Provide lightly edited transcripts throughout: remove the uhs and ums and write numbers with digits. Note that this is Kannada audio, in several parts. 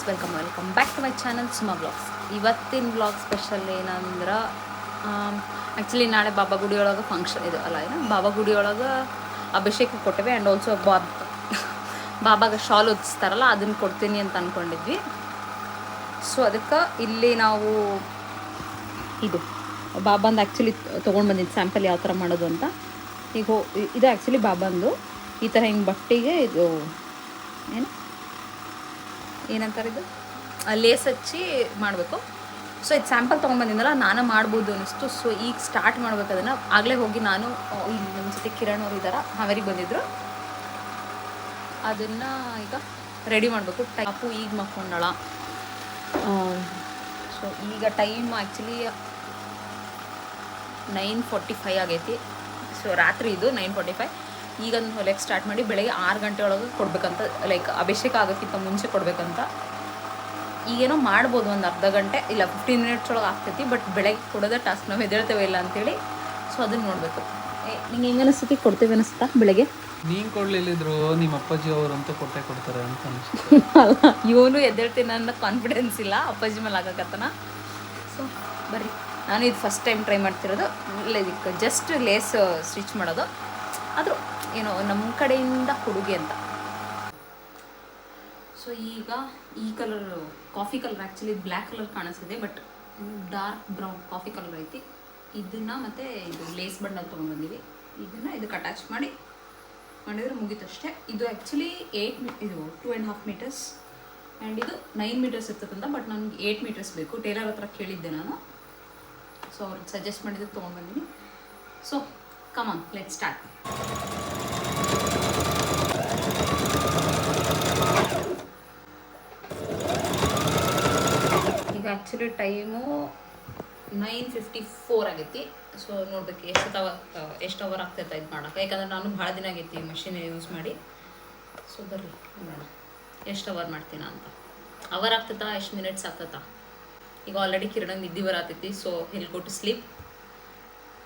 Welcome back to my channel Suma vlogs. ಇವತ್ತಿನ ಬ್ಲಾಗ್ ಸ್ಪೆಷಲ್ ಏನಂದ್ರೆ ಆ್ಯಕ್ಚುಲಿ ನಾಳೆ ಬಾಬಾ ಗುಡಿಯೊಳಗೆ ಫಂಕ್ಷನ್ ಇದು ಅಲ್ಲ ಏನು ಬಾಬಾ ಗುಡಿಯೊಳಗೆ ಅಭಿಷೇಕ ಕೊಟ್ಟೇವೆ ಆ್ಯಂಡ್ ಆಲ್ಸೋ ಬಾಬಾಗೆ ಶಾಲ್ ಹೊದಿಸ್ತಾರಲ್ಲ ಅದನ್ನು ಕೊಡ್ತೀನಿ ಅಂತ ಅಂದ್ಕೊಂಡಿದ್ವಿ. ಸೊ ಅದಕ್ಕೆ ಇಲ್ಲಿ ನಾವು ಇದು ಬಾಬಂದು ಆ್ಯಕ್ಚುಲಿ ತೊಗೊಂಡು ಬಂದಿದ್ದು ಸ್ಯಾಂಪಲ್ ಯಾವ ಥರ ಮಾಡೋದು ಅಂತ. ಈಗ ಇದು ಆ್ಯಕ್ಚುಲಿ ಬಾಬಂದು ಈ ಥರ ಹಿಂಗೆ ಬಟ್ಟೆಗೆ ಇದು ಏನಂತಾರೆ ಇದು ಲೇಸ್ ಹಚ್ಚಿ ಮಾಡಬೇಕು. ಸೊ ಇದು ಸ್ಯಾಂಪಲ್ ತೊಗೊಂಡ್ಬಂದಿದ್ದಲ್ಲ ನಾನು ಮಾಡ್ಬೋದು ಅನ್ನಿಸ್ತು. ಸೊ ಈಗ ಸ್ಟಾರ್ಟ್ ಮಾಡ್ಬೇಕು ಅದನ್ನು. ಆಗಲೇ ಹೋಗಿ ನಾನು ಇಲ್ಲಿ ನಮ್ಮ ಜೊತೆ ಕಿರಣ್ ಅವರು ಇದ್ದಾರೆ, ಹಾವೇರಿಗೆ ಬಂದಿದ್ದರು. ಅದನ್ನು ಈಗ ರೆಡಿ ಮಾಡಬೇಕು. ಪಾಪು ಈಗ ಮಕ್ಕೊಂಡಳ. ಸೊ ಈಗ ಟೈಮ್ ಆ್ಯಕ್ಚುಲಿ 9:45 ಆಗೈತಿ. ಸೊ ರಾತ್ರಿ ಇದು 9:45. ಈಗ ಹೊಲಕ್ಕೆ ಸ್ಟಾರ್ಟ್ ಮಾಡಿ ಬೆಳಗ್ಗೆ 6 ಗಂಟೆ ಒಳಗೆ ಕೊಡಬೇಕಂತ, ಲೈಕ್ ಅಭಿಷೇಕ ಆಗೋಕ್ಕಿಂತ ಮುಂಚೆ ಕೊಡಬೇಕಂತ. ಈಗೇನೋ ಮಾಡ್ಬೋದು ಒಂದು ಅರ್ಧ ಗಂಟೆ ಇಲ್ಲ 15 ಮಿನಿಟ್ಸ್ ಒಳಗೆ ಆಗ್ತೈತಿ. ಬಟ್ ಬೆಳಗ್ಗೆ ಕೊಡೋದೇ ಟಾಸ್ಕ್, ನಾವು ಎದ್ದೇಳ್ತೇವೆ ಇಲ್ಲ ಅಂತೇಳಿ. ಸೊ ಅದನ್ನು ನೋಡಬೇಕು. ನಿಂಗೆ ಹೆಂಗೆ ಅನಿಸ್ತೈತಿ? ಕೊಡ್ತೇವೆ ಅನಿಸ್ತಾ ಬೆಳಗ್ಗೆ? ನೀನು ಕೊಡ್ಲಿಲ್ಲಿದ್ರು ನಿಮ್ಮ ಅಪ್ಪಾಜಿ ಅವರಂತೂ ಕೊಡ್ತಾರೆ ಅಂತ ಅನಿಸುತ್ತೆ. ಅಲ್ಲ, ಇವನು ಎದ್ದೇಳ್ತೀನಿ ಅನ್ನೋ ಕಾನ್ಫಿಡೆನ್ಸ್ ಇಲ್ಲ ಅಪ್ಪಾಜಿ ಮೇಲೆ ಆಗಕತ್ತನ. ಸೊ ಬರ್ರಿ, ನಾನು ಇದು ಫಸ್ಟ್ ಟೈಮ್ ಟ್ರೈ ಮಾಡ್ತಿರೋದು. ಇದಕ್ಕೆ ಜಸ್ಟ್ ಲೇಸ್ ಸ್ಟಿಚ್ ಮಾಡೋದು. ಆದರೂ ಏನೋ ನಮ್ಮ ಕಡೆಯಿಂದ ಕೊಡುಗೆ ಅಂತ. ಸೊ ಈಗ ಈ colour coffee colour, actually black colour ಕಾಣಿಸ್ತಿದೆ but dark brown coffee colour ಐತಿ. ಇದನ್ನು ಮತ್ತು ಇದು ಲೇಸ್ ಬಣ್ಣ ತೊಗೊಂಡ್ಬಂದೀವಿ. ಇದನ್ನು ಇದಕ್ಕೆ ಅಟ್ಯಾಚ್ ಮಾಡಿದರೆ ಮುಗೀತಷ್ಟೇ. ಇದು ಆ್ಯಕ್ಚುಲಿ 2.5 ಮೀಟರ್ಸ್ ಆ್ಯಂಡ್ ಇದು 9 ಮೀಟರ್ಸ್ ಇರ್ತದಂತ. ಬಟ್ ನನಗೆ 8 ಮೀಟರ್ಸ್ ಬೇಕು. ಟೇಲರ್ ಹತ್ರ ಕೇಳಿದ್ದೆ ನಾನು. ಸೊ ಅವ್ರಿಗೆ ಸಜೆಸ್ಟ್ ಮಾಡಿದ್ದಕ್ಕೆ ತೊಗೊಂಡ್ಬಂದಿನಿ. So come on, let's start. ಈಗ ಆ್ಯಕ್ಚುಲಿ ಟೈಮು 9:54 ಆಗೈತಿ. ಸೊ ನೋಡ್ಬೇಕು ಎಷ್ಟು ಅವರ್ ಆಗ್ತೈತೆ ಇದು ಮಾಡೋಕೆ. ಯಾಕಂದ್ರೆ ನಾನು ಭಾಳ ದಿನ ಆಗೈತಿ ಮಷಿನ್ ಯೂಸ್ ಮಾಡಿ. ಸೊ ಬರ್ರಿ ನೋಡೋಣ ಎಷ್ಟು ಅವರ್ ಮಾಡ್ತೀನ ಅಂತ. ಅವರ್ ಆಗ್ತೈತಾ, ಎಷ್ಟು ಮಿನಿಟ್ಸ್ ಆಗ್ತೈತಾ? ಈಗ ಆಲ್ರೆಡಿ ಕಿರಣಂಗೆ ನಿದ್ದೆ ಬರತೈತಿ. So he'll go to sleep.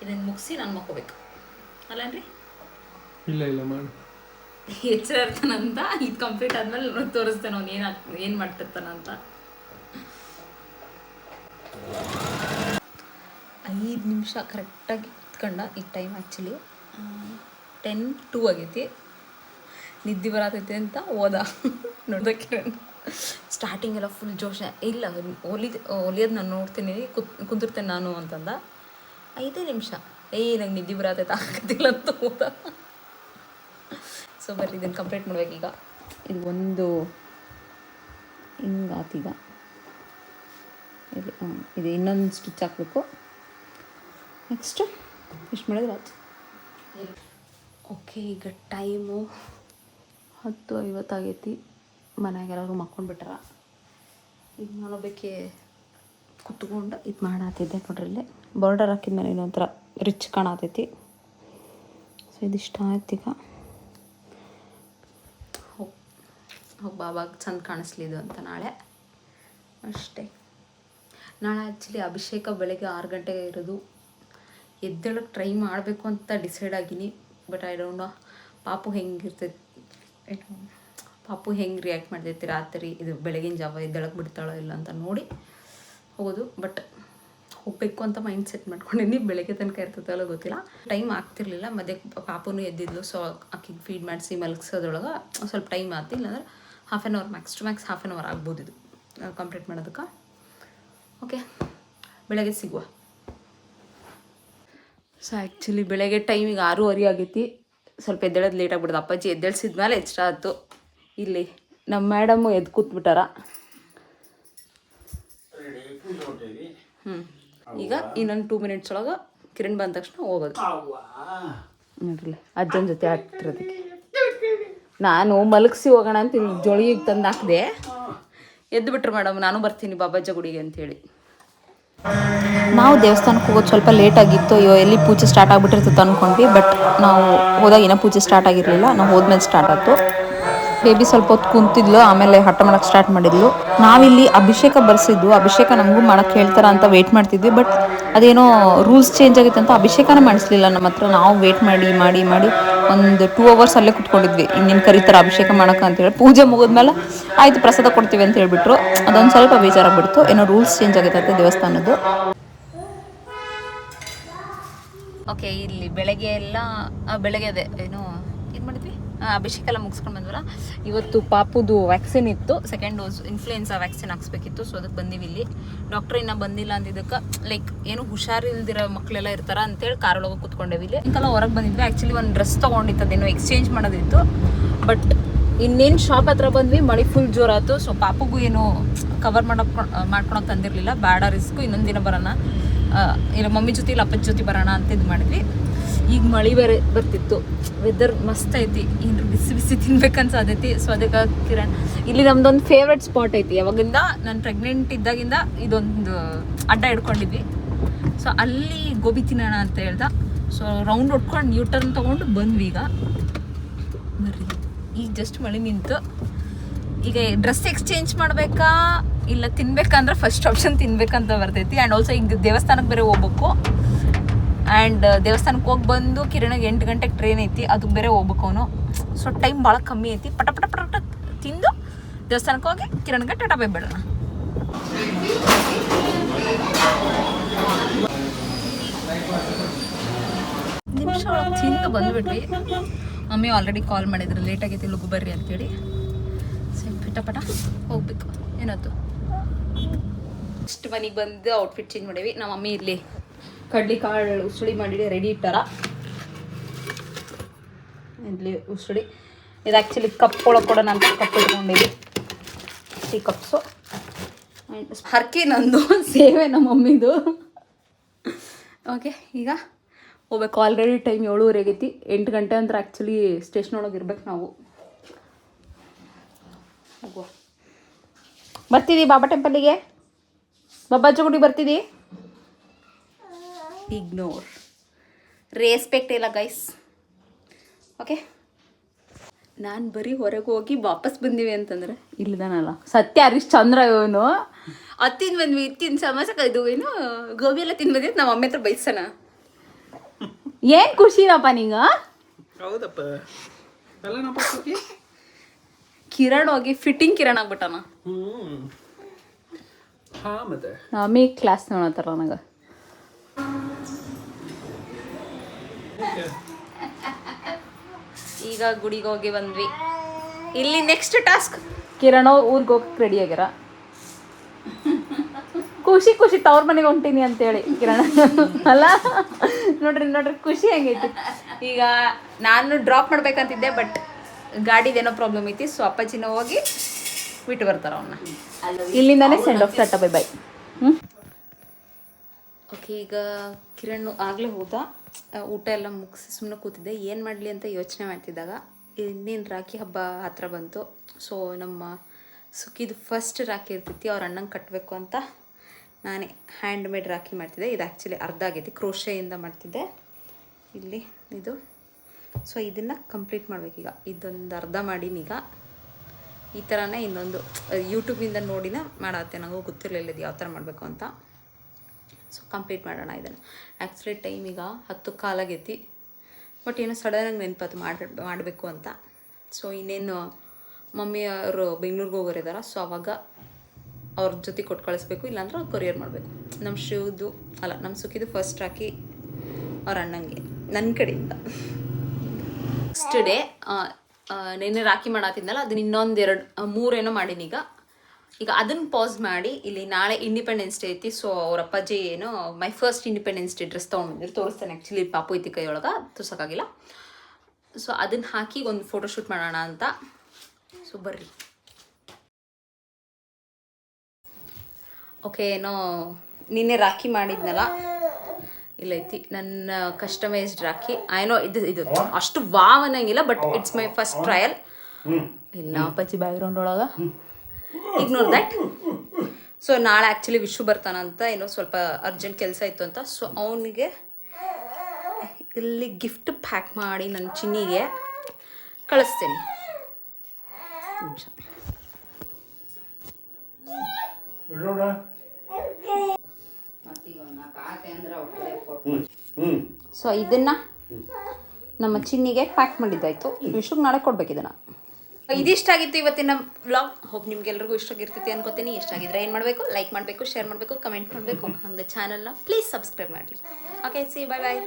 ಇದನ್ನು ಮುಗಿಸಿ ನಾನು ಮಕ್ಕೋಬೇಕು ಅಲ್ಲೇನ್ರಿ? ಇಲ್ಲ ಮಾಡಿ ಎಚ್ಚರ ಇರ್ತಾನಂತ. ಇದು ಕಂಪ್ಲೀಟ್ ಆದ್ಮೇಲೆ ತೋರಿಸ್ತೇನೆ ಅವ್ನು ಏನು ಮಾಡ್ತಿರ್ತಾನಂತ. 5 ನಿಮಿಷ ಕರೆಕ್ಟಾಗಿ ಇಟ್ಕೊಂಡ. ಈಗ ಟೈಮ್ ಆ್ಯಕ್ಚುಲಿ 10:02 ಆಗೈತಿ. ನಿದ್ದೆ ಬರತೈತಿ ಅಂತ ಹೋದ ನೋಡೋಕ್ಕೆ. ಸ್ಟಾರ್ಟಿಂಗ್ ಎಲ್ಲ ಫುಲ್ ಜೋಶ. ಇಲ್ಲ ಹೊಲಿಯೋದು ನಾನು ನೋಡ್ತೀನಿ, ಕುಂತಿರ್ತೇನೆ ನಾನು ಅಂತಂದ. 5 ನಿಮಿಷ ನಂಗೆ ನಿದ್ದೆ ಬರತೈತೆ ಆಗತ್ತಿಲ್ಲ ಅಂತ ಹೋದ. ಸೊ ಬರ್ರಿ ಇದನ್ನು ಕಂಪ್ಲೀಟ್ ಮಾಡ್ಬೇಕೀಗ. ಇದು ಒಂದು ಹಿಂಗಾತೀಗ ಇದು ಇನ್ನೊಂದು ಸ್ಟಿಚ್ ಹಾಕಬೇಕು. ನೆಕ್ಸ್ಟು ಇಷ್ಟು ಮಾಡಿದ್ರೆ ಆಯ್ತು. ಓಕೆ, ಈಗ ಟೈಮು 10:50 ಆಗೈತಿ. ಮನ್ಯಾಗ ಎಲ್ಲರೂ ಮಕ್ಕೊಂಡ್ಬಿಟ್ಟಾರ. ಈಗ ನಾನು ಬೇಕೆ ಕುತ್ಕೊಂಡು ಇದು ಮಾಡಾತಿದ್ದೆ ನೋಡ್ರಿ. ಇಲ್ಲಿ ಬಾರ್ಡರ್ ಹಾಕಿದ್ಮೇಲೆ ಇನ್ನೊಂಥರ ರಿಚ್ ಕಾಣತೈತಿ. ಸೊ ಇದಿಷ್ಟ ಆಯ್ತು. ಈಗ ಹೋಗಿ ಬಾಬಾಗೆ ಚಂದ ಕಾಣಿಸ್ಲಿ ಇದು ಅಂತ ನಾಳೆ ಅಷ್ಟೇ. ನಾಳೆ ಆ್ಯಕ್ಚುಲಿ ಅಭಿಷೇಕ ಬೆಳಗ್ಗೆ 6 ಗಂಟೆಗೆ ಇರೋದು. ಎದ್ದೇಳಕ್ಕೆ ಟ್ರೈ ಮಾಡಬೇಕು ಅಂತ ಡಿಸೈಡ್ ಆಗೀನಿ. ಬಟ್ ಐ ಡೋಂಟ್ ನೋ ಪಾಪು ಹೆಂಗೆ ರಿಯಾಕ್ಟ್ ಮಾಡ್ತೈತಿ ರಾತ್ರಿ, ಇದು ಬೆಳಗಿನ ಜಾವ ಎದ್ದೇಳಕ್ಕೆ ಬಿಡ್ತಾಳೋ ಇಲ್ಲ ಅಂತ ನೋಡಿ ಹೋಗೋದು. ಬಟ್ ಹೋಗಬೇಕು ಅಂತ ಮೈಂಡ್ ಸೆಟ್ ಮಾಡ್ಕೊಂಡಿದ್ದೀನಿ. ಬೆಳಗ್ಗೆ ತನಕ ಇರ್ತೈತಲ್ಲ ಗೊತ್ತಿಲ್ಲ. ಟೈಮ್ ಆಗ್ತಿರ್ಲಿಲ್ಲ. ಮಧ್ಯೆ ಪಾಪುನೂ ಎದ್ದಿದ್ಲು. ಸೊ ಆಕಿಗೆ ಫೀಡ್ ಮಾಡಿಸಿ ಮಲಗಿಸೋದ್ರೊಳಗೆ ಸ್ವಲ್ಪ ಟೈಮ್ ಆಗ್ತಿ. ಇಲ್ಲಾಂದ್ರೆ half an hour, max to max half an hour ಆಗ್ಬೋದು ಇದು ಕಂಪ್ಲೀಟ್ ಮಾಡೋದಕ್ಕೆ. ಓಕೆ, ಬೆಳಗ್ಗೆ ಸಿಗುವ. ಸೊ ಆ್ಯಕ್ಚುಲಿ ಬೆಳಗ್ಗೆ ಟೈಮಿಗೆ 6:30 ಆಗೈತಿ. ಸ್ವಲ್ಪ ಎದ್ದೇಳೋದು ಲೇಟ್ ಆಗ್ಬಿಡ್ದು. ಅಪ್ಪಾಜಿ ಎದ್ದೇಳಿಸಿದ್ಮೇಲೆ ಎಕ್ಸ್ಟ್ರಾ ಆಯ್ತು. ಇಲ್ಲಿ ನಮ್ಮ ಮೇಡಮ್ಮು ಎದ್ದು ಕೂತ್ಬಿಟ್ಟಾರ. ಈಗ ಇನ್ನೊಂದು 2 ಮಿನಿಟ್ಸ್ ಒಳಗೆ ಕಿರಣ್ ಬಂದ ತಕ್ಷಣ ಹೋಗೋದು. ನೋಡ್ರಿ ಅಜ್ಜನ ಜೊತೆ ಆಡ್ತಿರೋದಕ್ಕೆ ನಾನು ಮಲಗಿಸಿ ಹೋಗೋಣ ಅಂತ ಜೋಳಿಗೆ ತಂದು ಹಾಕಿದೆ. ಎದ್ದು ಬಿಟ್ರು ಮೇಡಮ್, ನಾನು ಬರ್ತೀನಿ ಬಾಬಾಜಿ ಗುಡಿಗೆ ಅಂಥೇಳಿ. ನಾವು ದೇವಸ್ಥಾನಕ್ಕೆ ಹೋಗೋದು ಸ್ವಲ್ಪ ಲೇಟ್ ಆಗಿತ್ತು. ಎಲ್ಲಿ ಪೂಜೆ ಸ್ಟಾರ್ಟ್ ಆಗಿಬಿಟ್ಟಿರ್ತೈತೆ ಅಂದ್ಕೊಂಡ್ವಿ. ಬಟ್ ನಾವು ಹೋದಾಗ ಏನೋ ಪೂಜೆ ಸ್ಟಾರ್ಟ್ ಆಗಿರಲಿಲ್ಲ. ನಾವು ಹೋದ್ಮೇಲೆ ಸ್ಟಾರ್ಟ್ ಆಯ್ತು. ಬೇಬಿ ಸ್ವಲ್ಪ ಹೊತ್ತು ಕುಂತಿದ್ಲು, ಆಮೇಲೆ ಹಠ ಮಾಡಕ್ಕೆ ಸ್ಟಾರ್ಟ್ ಮಾಡಿದ್ಲು. ನಾವಿಲ್ಲಿ ಅಭಿಷೇಕ ಬರ್ಸಿದ್ದು, ಅಭಿಷೇಕ ನಮಗೂ ಮಾಡಕ್ಕೆ ಹೇಳ್ತಾರ ಅಂತ ವೆಯ್ಟ್ ಮಾಡ್ತಿದ್ವಿ. ಬಟ್ ಅದೇನೋ ರೂಲ್ಸ್ ಚೇಂಜ್ ಆಗಿತ್ತು ಅಂತ ಅಭಿಷೇಕನೇ ಮಾಡಿಸ್ಲಿಲ್ಲ ನಮ್ಮ ಹತ್ರ. ನಾವು ವೆಯ್ಟ್ ಮಾಡಿ ಮಾಡಿ ಮಾಡಿ ಒಂದು 2 hours ಅಲ್ಲೇ ಕುತ್ಕೊಂಡಿದ್ವಿ. ಇನ್ನೇನು ಕರೀತಾರೆ ಅಭಿಷೇಕ ಮಾಡಕ್ಕೆ ಅಂತೇಳಿ. ಪೂಜೆ ಮುಗಿದ್ಮೇಲೆ ಆಯ್ತು ಪ್ರಸಾದ ಕೊಡ್ತೀವಿ ಅಂತ ಹೇಳ್ಬಿಟ್ರು. ಅದೊಂದು ಸ್ವಲ್ಪ ಬೇಜಾರಾಗ್ಬಿಡ್ತು. ಏನೋ ರೂಲ್ಸ್ ಚೇಂಜ್ ಆಗಿತ್ತು ದೇವಸ್ಥಾನದ್ದು. ಓಕೆ, ಇಲ್ಲಿ ಬೆಳಗ್ಗೆ ಎಲ್ಲ ಬೆಳಗ್ಗೆ ಅದೇ ಏನು ಮಾಡಿದ್ವಿ, ಅಭಿಷೇಕ ಎಲ್ಲ ಮುಗಿಸ್ಕೊಂಡು ಬಂದ್ವಲ್ಲ. ಇವತ್ತು ಪಾಪುದು ವ್ಯಾಕ್ಸಿನ್ ಇತ್ತು, 2nd ಡೋಸ್ ಇನ್ಫ್ಲೂಯೆನ್ಸಾ ವ್ಯಾಕ್ಸಿನ್ ಹಾಕ್ಸ್ಬೇಕಿತ್ತು. ಸೊ ಅದಕ್ಕೆ ಬಂದೀವಿ. ಇಲ್ಲಿ ಡಾಕ್ಟ್ರ್ ಇನ್ನೂ ಬಂದಿಲ್ಲ ಅಂದಿದ್ದಕ್ಕೆ ಲೈಕ್ ಏನು ಹುಷಾರಿಲ್ದಿರೋ ಮಕ್ಕಳೆಲ್ಲ ಇರ್ತಾರ ಅಂತೇಳಿ ಕಾರೊಳಗೆ ಕೂತ್ಕೊಂಡೇವಿ. ಇಲ್ಲಿ ಇಂಕಲ್ಲ ಹೊರಗೆ ಬಂದಿದ್ವಿ. ಆ್ಯಕ್ಚುಲಿ ಒಂದು ಡ್ರೆಸ್ ತೊಗೊಂಡಿತ್ತದೇನೋ ಎಕ್ಸ್ಚೇಂಜ್ ಮಾಡೋದಿತ್ತು. ಬಟ್ ಇನ್ನೇನು ಶಾಪ್ ಹತ್ರ ಬಂದ್ವಿ, ಮಳೆ ಫುಲ್ ಜೋರಾಯ್ತು. ಸೊ ಪಾಪುಗೂ ಏನು ಕವರ್ ಮಾಡ್ಕೊಳಕ್ಕೆ ತಂದಿರಲಿಲ್ಲ, ಬೇಡ ರಿಸ್ಕು, ಇನ್ನೊಂದು ದಿನ ಬರೋಣ, ಇಲ್ಲ ಮಮ್ಮಿ ಜೊತೆ ಇಲ್ಲ ಅಪ್ಪನ ಜೊತೆ ಬರೋಣ ಅಂತ ಇದು ಮಾಡಿದ್ವಿ. ಈಗ ಮಳೆ ಬೇರೆ ಬರ್ತಿತ್ತು, ವೆದರ್ ಮಸ್ತ್ ಐತಿ, ಏನಾರು ಬಿಸಿ ಬಿಸಿ ತಿನ್ಬೇಕನ್ಸತೈತಿ. ಸೊ ಅದಕ್ಕೆ ಕಿರಣ್ ಇಲ್ಲಿ ನಮ್ದೊಂದು ಫೇವ್ರೆಟ್ ಸ್ಪಾಟ್ ಐತಿ. ಯಾವಾಗಿಂದ ನಾನು ಪ್ರೆಗ್ನೆಂಟ್ ಇದ್ದಾಗಿಂದ ಇದೊಂದು ಅಡ್ಡ ಹಿಡ್ಕೊಂಡಿದ್ವಿ. ಸೊ ಅಲ್ಲಿ ಗೋಬಿ ತಿನ್ನೋಣ ಅಂತ ಹೇಳ್ದ. ಸೊ ರೌಂಡ್ ಹೊಡ್ಕೊಂಡು ನ್ಯೂಟರ್ನ್ ತೊಗೊಂಡು ಬಂದ್ವಿ. ಈಗ ಬರ್ರಿ, ಈಗ ಜಸ್ಟ್ ಮಳೆ ನಿಂತು. ಈಗ ಡ್ರೆಸ್ ಎಕ್ಸ್ಚೇಂಜ್ ಮಾಡಬೇಕಾ ಇಲ್ಲ ತಿನ್ಬೇಕಂದ್ರೆ ಫಸ್ಟ್ ಆಪ್ಷನ್ ತಿನ್ಬೇಕಂತ ಬರ್ತೈತಿ. ಆ್ಯಂಡ್ ಆಲ್ಸೋ ಈಗ ದೇವಸ್ಥಾನಕ್ಕೆ ಬೇರೆ ಹೋಗ್ಬೇಕು. ಆ್ಯಂಡ್ ದೇವಸ್ಥಾನಕ್ಕೆ ಹೋಗಿ ಬಂದು ಕಿರಣಗೆ 8 ಗಂಟೆಗೆ ಟ್ರೈನ್ ಐತಿ, ಅದಕ್ಕೆ ಬೇರೆ ಹೋಗ್ಬೇಕು ಅವನು. ಸೊ ಟೈಮ್ ಭಾಳ ಕಮ್ಮಿ ಐತಿ. ಪಟ ಪಟ ಪಟ ಪಟ ತಿಂದು ದೇವಸ್ಥಾನಕ್ಕೆ ಹೋಗಿ ಕಿರಣಗೆ ಟಾಟಾ ಬೈ ಬಿಡೋಣ. ನಿಮಿಷ ತಿಂದು ಬಂದುಬಿಟ್ವಿ. ಮಮ್ಮಿ ಆಲ್ರೆಡಿ ಕಾಲ್ ಮಾಡಿದ್ರು, ಲೇಟ್ ಆಗೈತಿ ಲಗು ಬರ್ರಿ ಅಂತೇಳಿ. ಸೊ ಪಟ ಪಟ ಹೋಗ್ಬೇಕು. ಏನಾಯ್ತು ಇಷ್ಟು ಮನೆಗೆ ಬಂದು ಔಟ್ಫಿಟ್ ಚೇಂಜ್ ಮಾಡೀವಿ. ನಮ್ಮ ಮಮ್ಮಿ ಇಲ್ಲಿ ಕಡ್ಲಿ ಕಾಳು ಉಸುಳಿ ಮಾಡಿ ರೆಡಿ ಇಟ್ಟಾರ. ಇಲ್ಲಿ ಉಸುಳಿ ಇದು ಆ್ಯಕ್ಚುಲಿ ಕಪ್ ಒಳಗೆ ಕೊಡೋಣ ಅಂತ ಕಪ್ ಇಟ್ಕೊಂಡಿದ್ವಿ, ಟೀ ಕಪ್ಸು. ಆ್ಯಂಡ್ ಹರ್ಕೆ ನಂದು, ಸೇವೆ ನಮ್ಮ ಮಮ್ಮಿದು. ಓಕೆ, ಈಗ ಹೋಗ್ಬೇಕು. ಆಲ್ರೆಡಿ ಟೈಮ್ 7:30 ಆಗೈತಿ. 8 ಗಂಟೆ ಅಂದ್ರೆ ಆ್ಯಕ್ಚುಲಿ ಸ್ಟೇಷನ್ ಒಳಗೆ ಇರ್ಬೇಕು ನಾವು. ಹೋಗುವ, ಬರ್ತಿದ್ದೀವಿ ಬಾಬಾ ಟೆಂಪಲ್ಲಿಗೆ, ಬಾಬಾಜಿ ಗುಡಿಗೆ ಬರ್ತಿದ್ದೀವಿ. ಇಗ್ನೋರ್, ರೆಸ್ಪೆಕ್ಟ್ ಇಲ್ಲ ಗೈಸ್. ಓಕೆ, ನಾನು ಬರೀ ಹೊರಗೆ ಹೋಗಿ ವಾಪಸ್ ಬಂದೀವಿ ಅಂತಂದ್ರೆ ಇಲ್ಲದಾನಲ್ಲ ಸತ್ಯ ಹರೀಶ್ ಚಂದ್ರ ಇವನು. ಅತ್ತಿನ ಬಂದ್ವಿ, ಇತ್ತಿನ ಸಮಸ್ಯೆ ಇದು ಏನು ಗೋಬಿ ಎಲ್ಲ ತಿನ್ ಬಂದಿತ್ತು. ನಮ್ಮ ಮಮ್ಮಿ ಹತ್ರ ಬೈಸನ. ಏನು ಖುಷಿನಪ್ಪ ನೀಗ? ಹೌದಪ್ಪ, ಕಿರಣ್ ಹೋಗಿ ಫಿಟ್ಟಿಂಗ್ ಕಿರಣ್ ಆಗ್ಬಿಟ್ಟನ. ಮತ್ತೆ ಮಮ್ಮಿ ಕ್ಲಾಸ್ ನೋಡತ್ತಾರ ನನಗೆ. ಈಗ ಗುಡಿಗೆ ಹೋಗಿ ಬಂದ್ವಿ. ಇಲ್ಲಿ ನೆಕ್ಸ್ಟ್ ಟಾಸ್ಕ್ ಕಿರಣ್ ಊರಿಗೆ ಹೋಗಕ್ಕೆ ರೆಡಿ ಆಗ್ಯಾರ. ಖುಷಿ ಖುಷಿ ತವ್ರ ಮನೆಗೆ ಹೊಂಟೀನಿ ಅಂತೇಳಿ ಕಿರಣ್ ಅಲ್ಲ. ನೋಡ್ರಿ ಖುಷಿ ಹೆಂಗೈತಿ. ಈಗ ನಾನು ಡ್ರಾಪ್ ಮಾಡ್ಬೇಕಂತಿದ್ದೆ, ಬಟ್ ಗಾಡಿದೇನೋ ಪ್ರಾಬ್ಲಮ್ ಐತಿ. ಸೊ ಅಪ್ಪಾಜಿನ ಹೋಗಿ ಬಿಟ್ಟು ಬರ್ತಾರ ಅವನ್ನ. ಇಲ್ಲಿಂದಾನೇ ಸೆಂಡ್ ಆಫ್, ಟಾಟಾ ಬೈ ಬೈ. ಓಕೆ, ಈಗ ಕಿರಣ್ ಆಗಲೇ ಹೋದ. ಊಟ ಎಲ್ಲ ಮುಗಿಸಿ ಸುಮ್ಮನೆ ಕೂತಿದ್ದೆ. ಏನು ಮಾಡಲಿ ಅಂತ ಯೋಚನೆ ಮಾಡ್ತಿದ್ದಾಗ ಇನ್ನೇನು ರಾಖಿ ಹಬ್ಬ ಹತ್ರ ಬಂತು. ಸೊ ನಮ್ಮ ಸುಖಿದು ಫಸ್ಟ್ ರಾಖಿ ಇರ್ತೈತಿ, ಅವ್ರ ಅಣ್ಣಂಗೆ ಕಟ್ಟಬೇಕು ಅಂತ ನಾನೇ ಹ್ಯಾಂಡ್ ಮೇಡ್ ರಾಖಿ ಮಾಡ್ತಿದ್ದೆ. ಇದು ಆ್ಯಕ್ಚುಲಿ ಅರ್ಧ ಆಗೈತಿ, ಕ್ರೋಶೆಯಿಂದ ಮಾಡ್ತಿದ್ದೆ ಇಲ್ಲಿ ಇದು. ಸೊ ಇದನ್ನು ಕಂಪ್ಲೀಟ್ ಮಾಡ್ಬೇಕೀಗ. ಇದೊಂದು ಅರ್ಧ ಮಾಡೀನೀಗ. ಈ ಥರನೇ ಇನ್ನೊಂದು ಯೂಟ್ಯೂಬಿಂದ ನೋಡಿನ ಮಾಡತ್ತೆ, ನನಗೂ ಗೊತ್ತಿರಲಿಲ್ಲ ಇದು ಯಾವ ಥರ ಮಾಡಬೇಕು ಅಂತ. ಸೊ ಕಂಪ್ಲೀಟ್ ಮಾಡೋಣ ಇದನ್ನು. ಆ್ಯಕ್ಚುಲಿ ಟೈಮ್ ಈಗ 10 ಕಾಲಾಗೈತಿ. ಬಟ್ ಏನೋ ಸಡನ್ನಾಗಿ ನೆನಪತ್ತು ಮಾಡಬೇಕು ಅಂತ. ಸೊ ಇನ್ನೇನು ಮಮ್ಮಿ ಅವರು ಬೆಂಗಳೂರಿಗೆ ಹೋಗೋರಿದ್ದಾರೆ. ಸೊ ಅವಾಗ ಅವ್ರ ಜೊತೆ ಕೊಟ್ಟು ಕಳಿಸ್ಬೇಕು, ಇಲ್ಲಾಂದ್ರೆ ಕೊರಿಯರ್ ಮಾಡಬೇಕು. ನಮ್ಮ ಶಿವದು ಅಲ್ಲ, ನಮ್ಮ ಸುಖಿದು ಫಸ್ಟ್ ರಾಖಿ ಅವ್ರ ಅಣ್ಣಂಗೆ ನನ್ನ ಕಡೆಯಿಂದ. ನೆಕ್ಸ್ಟ್ ಡೇ ನೆನ್ನೆ ರಾಖಿ ಮಾಡತ್ತಿದ್ನಲ್ಲ, ಅದನ್ನ ಇನ್ನೊಂದು 3 ಮಾಡೀನಿ. ಈಗ ಅದನ್ನು ಪಾಸ್ ಮಾಡಿ ಇಲ್ಲಿ ನಾಳೆ ಇಂಡಿಪೆಂಡೆನ್ಸ್ ಡೇ ಐತಿ. ಸೊ ಅವ್ರ ಅಪ್ಪಾಜಿ ಏನೋ my first independence day dress ತೊಗೊಂಡಿದ್ರು, ತೋರಿಸ್ತಾನೆ. ಆ್ಯಕ್ಚುಲಿ ಪಾಪು ಐತಿ ಕೈಯೊಳಗೆ, ತೋರ್ಸೋಕ್ಕಾಗಿಲ್ಲ. ಸೊ ಅದನ್ನು ಹಾಕಿ ಒಂದು ಫೋಟೋಶೂಟ್ ಮಾಡೋಣ ಅಂತ. ಸೊ ಬರ್ರಿ. ಓಕೆ, ಏನೋ ನಿನ್ನೆ ರಾಖಿ ಮಾಡಿದ್ನಲ್ಲ, ಇಲ್ಲೈತಿ ನನ್ನ ಕಸ್ಟಮೈಸ್ಡ್ ರಾಖಿ. ಏನೋ ಇದು ಅಷ್ಟು ವಾವ್ ಅನ್ನಂಗಿಲ್ಲ, but it's my first trial. ಇಲ್ಲ ಅಪ್ಪಾಜಿ ಬ್ಯಾಕ್ಗ್ರೌಂಡ್ ಒಳಗೆ ಇಗ್ನೋರ್ ದ್ಯಾಟ್. ಸೊ ನಾಳೆ ಆ್ಯಕ್ಚುಲಿ ವಿಶು ಬರ್ತಾನಂತ, ಏನೋ ಸ್ವಲ್ಪ ಅರ್ಜೆಂಟ್ ಕೆಲಸ ಇತ್ತು ಅಂತ. ಸೊ ಅವನಿಗೆ ಇಲ್ಲಿ ಗಿಫ್ಟ್ ಪ್ಯಾಕ್ ಮಾಡಿ ನನ್ನ ಚಿನ್ನಿಗೆ ಕಳಿಸ್ತೀನಿ. ನಿಮಿಷ. ಸೊ ಇದನ್ನು ನಮ್ಮ ಚಿನ್ನಿಗೆ ಪ್ಯಾಕ್ ಮಾಡಿದ್ದಾಯಿತು. ವಿಶ್ವಕ್ಕೆ ನಾಳೆ ಕೊಡ್ಬೇಕು ಇದನ್ನು. ಇದಿಷ್ಟಾಗಿತ್ತು ಇವತ್ತಿನ ವ್ಲಾಗ್. ಹೋಪ್ ನಿಮ್ಗೆಲ್ರಿಗೂ ಇಷ್ಟ ಆಗಿರ್ತೈತಿ ಅನ್ಕೋತೀನಿ. ಇಷ್ಟ ಆಗಿದ್ರೆ ಏನು ಮಾಡಬೇಕು, ಲೈಕ್ ಮಾಡಬೇಕು, ಶೇರ್ ಮಾಡಬೇಕು, ಕಮೆಂಟ್ ಮಾಡಬೇಕು. ಹಾಗೆ ಚಾನಲ್ನ ಪ್ಲೀಸ್ ಸಬ್ಸ್ಕ್ರೈಬ್ ಮಾಡಲಿ. ಓಕೆ, ಸಿ ಬಾಯ್ ಬಾಯ್.